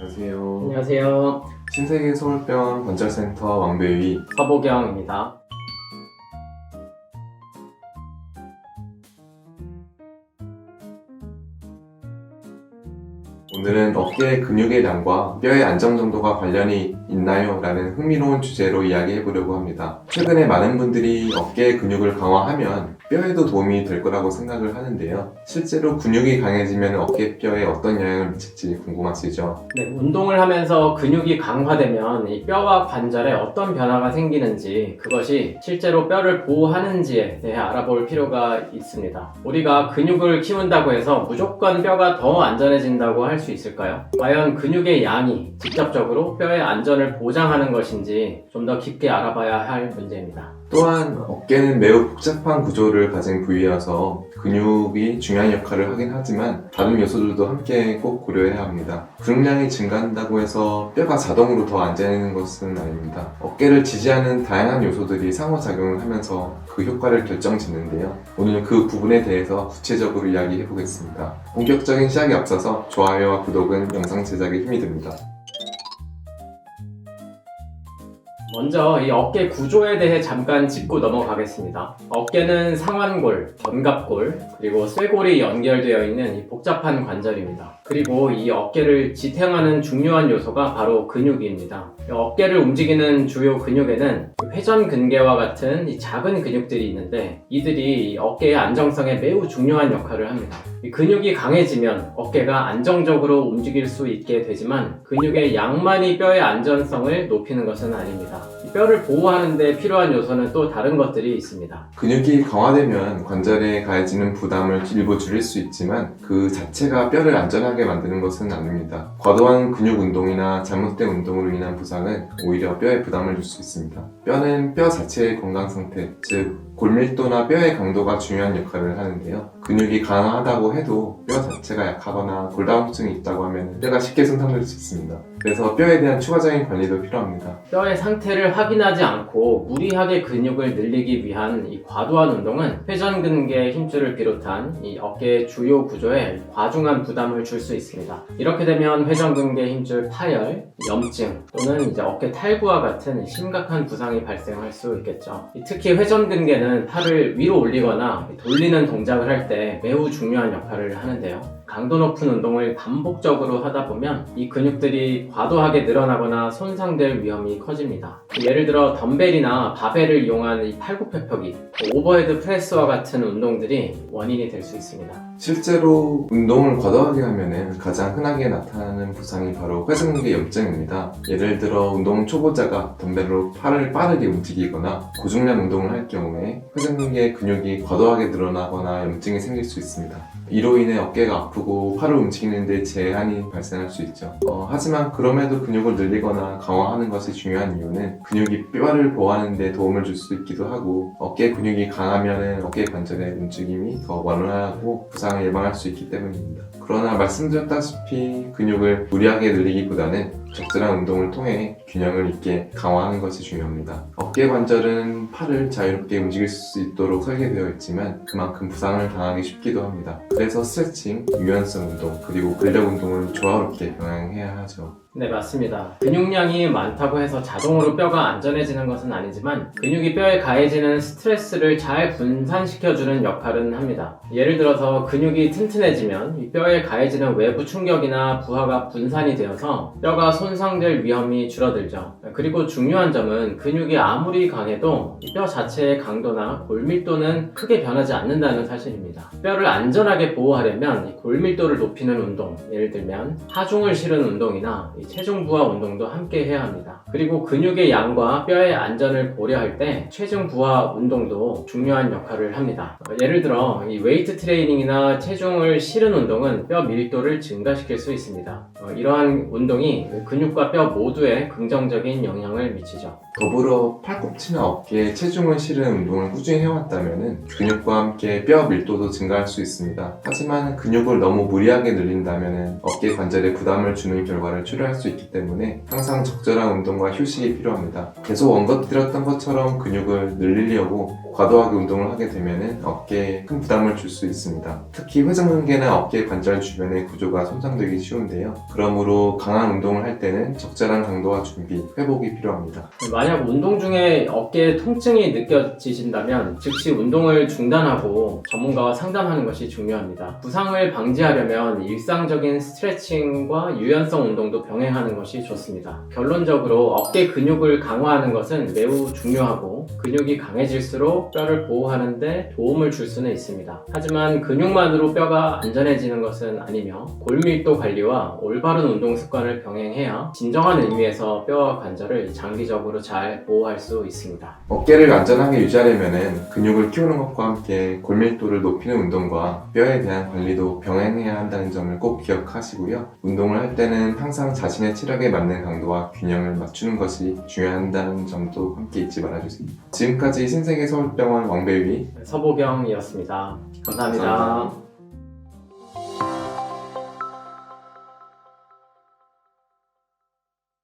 안녕하세요. 안녕하세요. 신세계 서울병원 관절센터 왕배위 서보경입니다. 오늘은 어깨 근육의 양과 뼈의 안정 정도가 관련이 있나요? 라는 흥미로운 주제로 이야기해 보려고 합니다. 최근에 많은 분들이 어깨 근육을 강화하면 뼈에도 도움이 될 거라고 생각을 하는데요. 실제로 근육이 강해지면 어깨뼈에 어떤 영향을 미칠지 궁금하시죠? 네, 운동을 하면서 근육이 강화되면 이 뼈와 관절에 어떤 변화가 생기는지, 그것이 실제로 뼈를 보호하는지에 대해 알아볼 필요가 있습니다. 우리가 근육을 키운다고 해서 무조건 뼈가 더 안전해진다고 할 수 있을까요? 과연 근육의 양이 직접적으로 뼈의 안전을 보장하는 것인지 좀 더 깊게 알아봐야 할 문제입니다. 또한 어깨는 매우 복잡한 구조를 가진 부위여서 근육이 중요한 역할을 하긴 하지만 다른 요소들도 함께 꼭 고려해야 합니다. 근육량이 증가한다고 해서 뼈가 자동으로 더 안전해지는 것은 아닙니다. 어깨를 지지하는 다양한 요소들이 상호작용을 하면서 그 효과를 결정짓는데요. 오늘 그 부분에 대해서 구체적으로 이야기해 보겠습니다. 본격적인 시작에 앞서서 좋아요와 구독은 영상 제작에 힘이 됩니다. 먼저 이 어깨 구조에 대해 잠깐 짚고 넘어가겠습니다. 어깨는 상완골, 견갑골, 그리고 쇄골이 연결되어 있는 이 복잡한 관절입니다. 그리고 이 어깨를 지탱하는 중요한 요소가 바로 근육입니다. 어깨를 움직이는 주요 근육에는 회전근개와 같은 이 작은 근육들이 있는데, 이들이 이 어깨의 안정성에 매우 중요한 역할을 합니다. 이 근육이 강해지면 어깨가 안정적으로 움직일 수 있게 되지만, 근육의 양만이 뼈의 안전성을 높이는 것은 아닙니다. 이 뼈를 보호하는 데 필요한 요소는 또 다른 것들이 있습니다. 근육이 강화되면 관절에 가해지는 부담을 일부 줄일 수 있지만 그 자체가 뼈를 안전하게 만드는 것은 아닙니다. 과도한 근육 운동이나 잘못된 운동으로 인한 부상은 오히려 뼈에 부담을 줄 수 있습니다. 뼈는 뼈 자체의 건강 상태, 즉 골밀도나 뼈의 강도가 중요한 역할을 하는데요. 근육이 강하다고 해도 뼈 자체가 약하거나 골다공증이 있다고 하면 뼈가 쉽게 손상될 수 있습니다. 그래서 뼈에 대한 추가적인 관리도 필요합니다. 뼈의 상태를 확인하지 않고 무리하게 근육을 늘리기 위한 이 과도한 운동은 회전근개 힘줄을 비롯한 이 어깨의 주요 구조에 과중한 부담을 줄 수 있습니다. 이렇게 되면 회전근개 힘줄 파열, 염증 또는 이제 어깨 탈구와 같은 심각한 부상이 발생할 수 있겠죠. 특히 회전근개는 팔을 위로 올리거나 돌리는 동작을 할 때 매우 중요한 역할을 하는데요. 강도 높은 운동을 반복적으로 하다 보면 이 근육들이 과도하게 늘어나거나 손상될 위험이 커집니다. 예를 들어 덤벨이나 바벨을 이용한 이 팔굽혀펴기, 오버헤드 프레스와 같은 운동들이 원인이 될 수 있습니다. 실제로 운동을 과도하게 하면 가장 흔하게 나타나는 부상이 바로 회전근개 염증입니다. 예를 들어 운동 초보자가 덤벨로 팔을 빠르게 움직이거나 고중량 운동을 할 경우에 회전근개 근육이 과도하게 늘어나거나 염증이 생길 수 있습니다. 이로 인해 어깨가 아프고 팔을 움직이는데 제한이 발생할 수 있죠. 하지만 그럼에도 근육을 늘리거나 강화하는 것이 중요한 이유는 근육이 뼈를 보호하는 데 도움을 줄 수 있기도 하고, 어깨 근육이 강하면 어깨 관절의 움직임이 더 원활하고 부상을 예방할 수 있기 때문입니다. 그러나 말씀드렸다시피 근육을 무리하게 늘리기보다는 적절한 운동을 통해 균형을 있게 강화하는 것이 중요합니다. 어깨 관절은 팔을 자유롭게 움직일 수 있도록 설계되어 있지만 그만큼 부상을 당하기 쉽기도 합니다. 그래서 스트레칭, 유연성 운동, 그리고 근력 운동을 조화롭게 병행해야 하죠. 네, 맞습니다. 근육량이 많다고 해서 자동으로 뼈가 안전해지는 것은 아니지만 근육이 뼈에 가해지는 스트레스를 잘 분산시켜주는 역할은 합니다. 예를 들어서 근육이 튼튼해지면 이 뼈에 가해지는 외부 충격이나 부하가 분산이 되어서 뼈가 손상될 위험이 줄어들죠. 그리고 중요한 점은 근육이 아무리 강해도 이 뼈 자체의 강도나 골밀도는 크게 변하지 않는다는 사실입니다. 뼈를 안전하게 보호하려면 이 골밀도를 높이는 운동, 예를 들면 하중을 실은 운동이나 체중 부하 운동도 함께 해야 합니다. 그리고 근육의 양과 뼈의 안전을 고려할 때 체중 부하 운동도 중요한 역할을 합니다. 예를 들어 이 웨이트 트레이닝이나 체중을 실은 운동은 뼈 밀도를 증가시킬 수 있습니다. 이러한 운동이 근육과 뼈 모두에 긍정적인 영향을 미치죠. 더불어 팔꿈치나 어깨에 체중을 실은 운동을 꾸준히 해왔다면 근육과 함께 뼈 밀도도 증가할 수 있습니다. 하지만 근육을 너무 무리하게 늘린다면 어깨 관절에 부담을 주는 결과를 초래할 할 수 있기 때문에 항상 적절한 운동과 휴식이 필요합니다. 계속 언급드렸던 것처럼 근육을 늘리려고 과도하게 운동을 하게 되면 어깨에 큰 부담을 줄 수 있습니다. 특히 회전근개나 어깨 관절 주변의 구조가 손상되기 쉬운데요. 그러므로 강한 운동을 할 때는 적절한 강도와 준비, 회복이 필요합니다. 만약 운동 중에 어깨에 통증이 느껴지신다면 즉시 운동을 중단하고 전문가와 상담하는 것이 중요합니다. 부상을 방지하려면 일상적인 스트레칭과 유연성 운동도 병행하는 것이 좋습니다. 결론적으로 어깨 근육을 강화하는 것은 매우 중요하고 근육이 강해질수록 뼈를 보호하는 데 도움을 줄 수는 있습니다. 하지만 근육만으로 뼈가 안전해지는 것은 아니며 골밀도 관리와 올바른 운동 습관을 병행해야 진정한 의미에서 뼈와 관절을 장기적으로 잘 보호할 수 있습니다. 어깨를 안전하게 유지하려면 근육을 키우는 것과 함께 골밀도를 높이는 운동과 뼈에 대한 관리도 병행해야 한다는 점을 꼭 기억하시고요. 운동을 할 때는 항상 자신의 체력에 맞는 강도와 균형을 맞추는 것이 중요하다는 점도 함께 잊지 말아주세요. 지금까지 신세계서울병원 왕배위 서보경이었습니다. 감사합니다. 감사합니다.